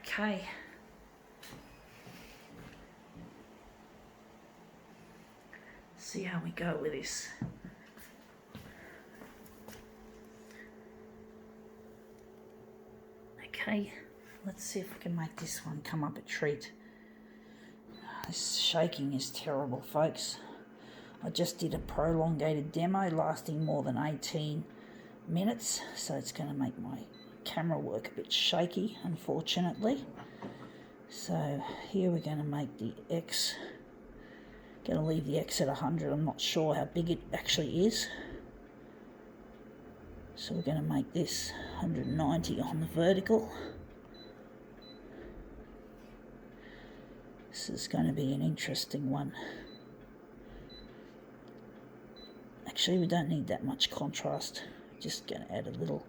Okay. See how we go with this. Okay, let's see if we can make this one come up a treat. This shaking is terrible, folks. I just did a prolongated demo lasting more than 18 minutes, so it's going to make my camera work a bit shaky, unfortunately. So here we're going to make the X, going to leave the X at 100. I'm not sure how big it actually is. So we're going to make this 190 on the vertical. This is going to be an interesting one. Actually, we don't need that much contrast. Just going to add a little.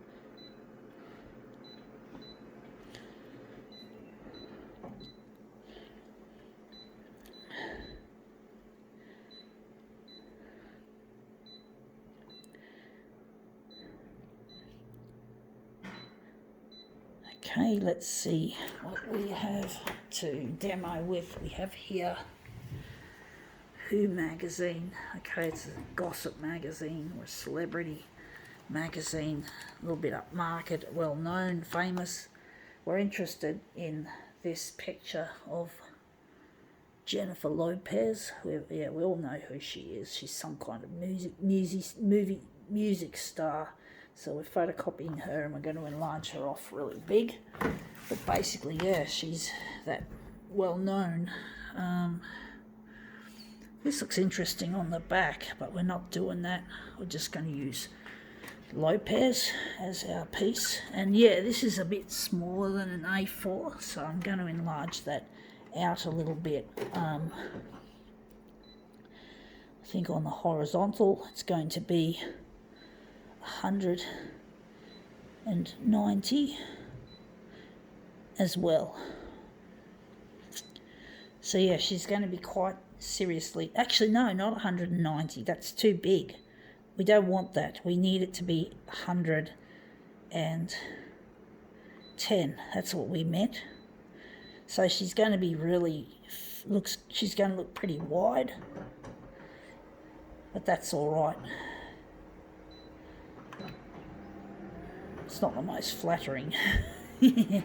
Okay, let's see what we have to demo with. We have here Who magazine. Okay, it's a gossip magazine or a celebrity magazine, a little bit upmarket, well known, famous. We're interested in this picture of Jennifer Lopez. We all know who she is. She's some kind of music star. So we're photocopying her and we're going to enlarge her off really big. But basically, yeah, she's that well known. This looks interesting on the back, but we're not doing that. We're just going to use Lopez as our piece. And yeah, this is a bit smaller than an A4, so I'm going to enlarge that out a little bit. I think on the horizontal it's going to be 190 as well. So yeah, she's going to be quite seriously, actually no, not 190, that's too big. We don't want that. We need it to be 110. That's what we meant. So she's going to be she's going to look pretty wide, but that's all right. It's not the most flattering. Yeah.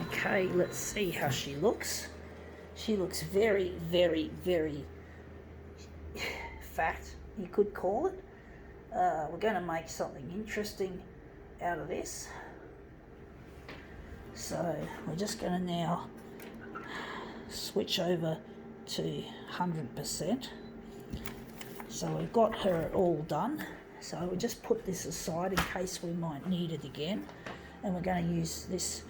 Okay, let's see how she looks. She looks very, very, very fat, you could call it. We're going to make something interesting out of this. So we're just going to now switch over to 100%. So we've got her all done. So we'll just put this aside in case we might need it again. And we're going to use this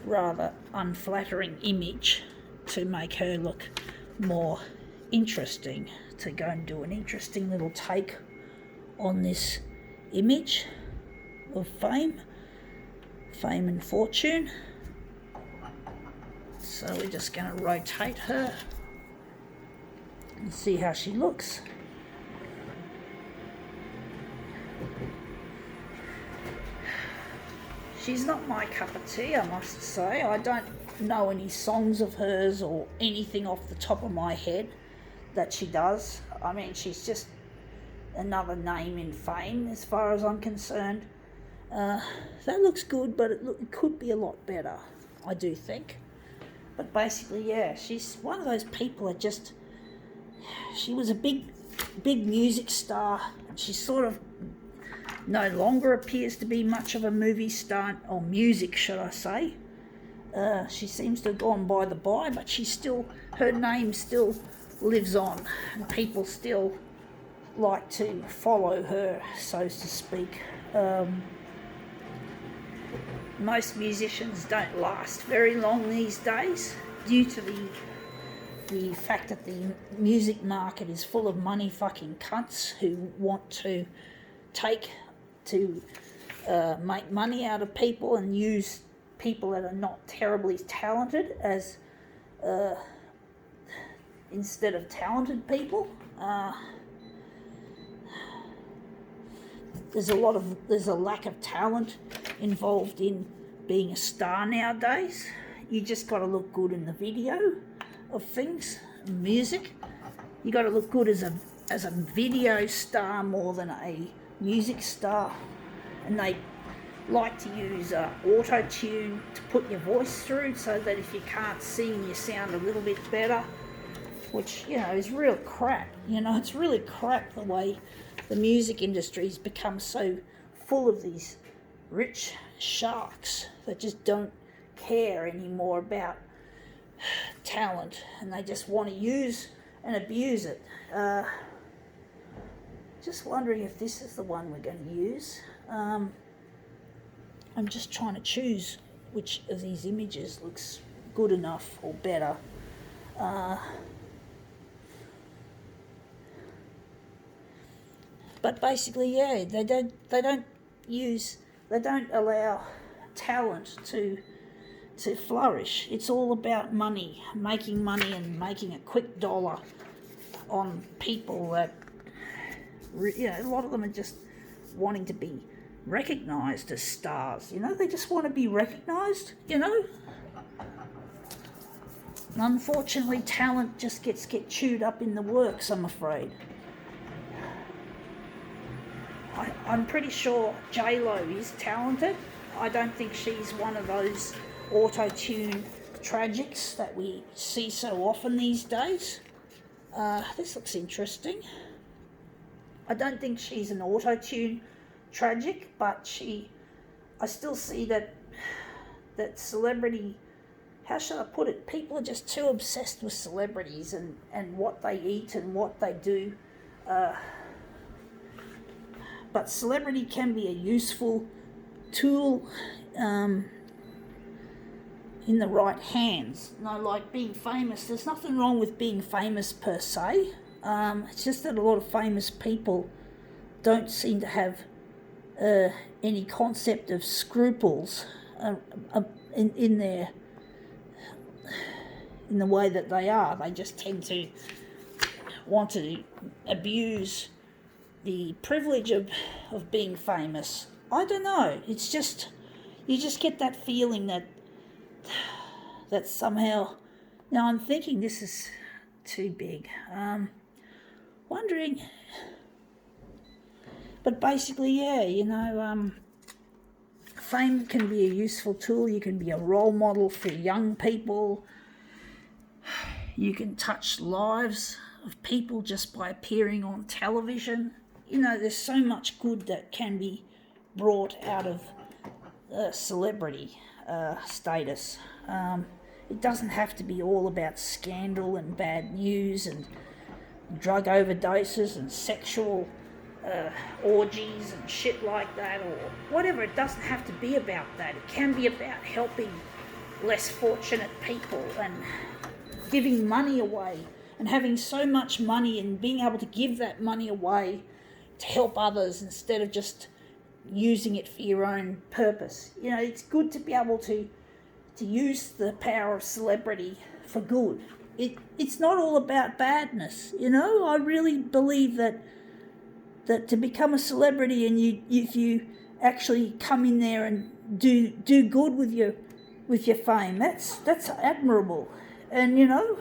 rather unflattering image to make her look more interesting, to go and do an interesting little take on this image of fame and fortune. So we're just going to rotate her and see how she looks. She's not my cup of tea, I must say. I don't know any songs of hers or anything off the top of my head that she does. I mean, she's just another name in fame as far as I'm concerned. That looks good, but it could be a lot better, I do think. But basically, yeah, she's one of those people that just... She was a big music star, and she sort of no longer appears to be much of a movie star, or music, should I say. She seems to have gone by the by, but her name still lives on, and people still like to follow her, so to speak. Most musicians don't last very long these days due to the fact that the music market is full of money fucking cunts who want to make money out of people and use people that are not terribly talented as instead of talented people. there's a lack of talent involved in being a star nowadays. You just got to look good in the video of things, music. You got to look good as a video star more than a music star, and they like to use auto-tune to put your voice through so that if you can't sing you sound a little bit better, which, you know, is real crap. You know, it's really crap the way the music industry's become so full of these rich sharks that just don't care anymore about talent, and they just want to use and abuse it. Just wondering if this is the one we're going to use. I'm just trying to choose which of these images looks good enough or better. But basically, yeah, they don't allow talent to flourish. It's all about money, making money and making a quick dollar on people that, you know, a lot of them are just wanting to be recognised as stars. You know, they just want to be recognised, you know. Unfortunately, talent just gets chewed up in the works, I'm afraid. I'm pretty sure J-Lo is talented. I don't think she's one of those auto-tune tragics that we see so often these days. This looks interesting. I don't think she's an auto-tune tragic, but I still see that celebrity, how should I put it, people are just too obsessed with celebrities and what they eat and what they do. But celebrity can be a useful tool in the right hands. No, like being famous, there's nothing wrong with being famous per se. It's just that a lot of famous people don't seem to have any concept of scruples in the way that they are. They just tend to want to abuse the privilege of being famous. I don't know. It's just, you just get that feeling that somehow, now I'm thinking this is too big. Wondering, but basically, yeah, you know, fame can be a useful tool. You can be a role model for young people. You can touch lives of people just by appearing on television. You know, there's so much good that can be brought out of celebrity status. It doesn't have to be all about scandal and bad news and drug overdoses and sexual orgies and shit like that, or whatever. It doesn't have to be about that. It can be about helping less fortunate people and giving money away and having so much money and being able to give that money away to help others instead of just using it for your own purpose. You know, it's good to be able to use the power of celebrity for good. It's not all about badness, you know. I really believe that to become a celebrity and if you actually come in there and do good with your fame, that's admirable. And, you know,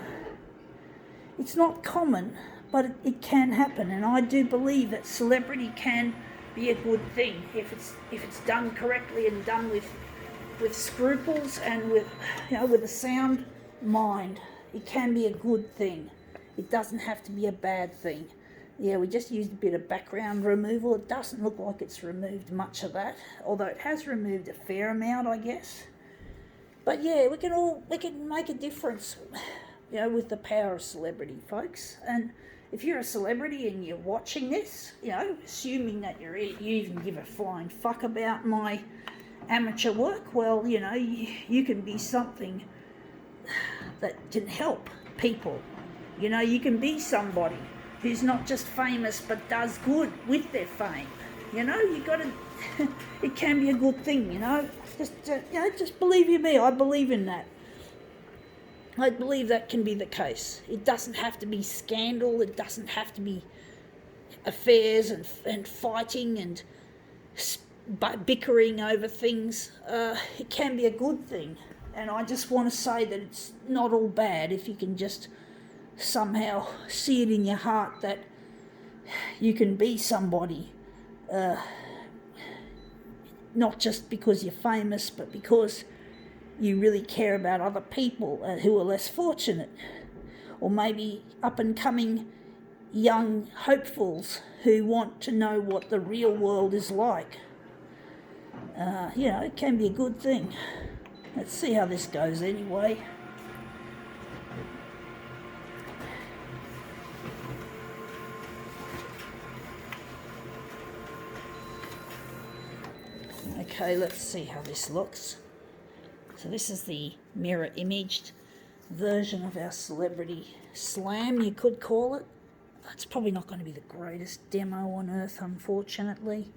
it's not common, but it can happen, and I do believe that celebrity can be a good thing if it's done correctly and done with scruples and with a sound mind. It can be a good thing. It doesn't have to be a bad thing. Yeah, we just used a bit of background removal. It doesn't look like it's removed much of that, although it has removed a fair amount, I guess. But yeah, we can make a difference, you know, with the power of celebrity, folks. And if you're a celebrity and you're watching this, you know, assuming that you even give a flying fuck about my amateur work, well, you know, you can be something that can help people. You know, you can be somebody who's not just famous but does good with their fame. You know, you got to. It can be a good thing. You know, just believe you me. I believe in that. I believe that can be the case. It doesn't have to be scandal. It doesn't have to be affairs and fighting and bickering over things, it can be a good thing. And I just want to say that it's not all bad if you can just somehow see it in your heart that you can be somebody, not just because you're famous, but because you really care about other people who are less fortunate, or maybe up and coming young hopefuls who want to know what the real world is like. It can be a good thing. Let's see how this goes anyway. Okay, let's see how this looks. So this is the mirror imaged version of our celebrity slam, you could call it. It's probably not going to be the greatest demo on earth, unfortunately.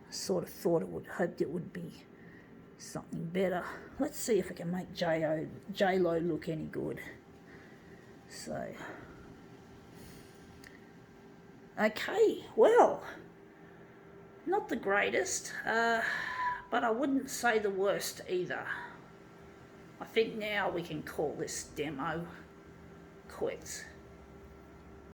I sort of hoped it would be something better. Let's see if I can make J-Lo look any good. So, okay, well, not the greatest, but I wouldn't say the worst either. I think now we can call this demo quits.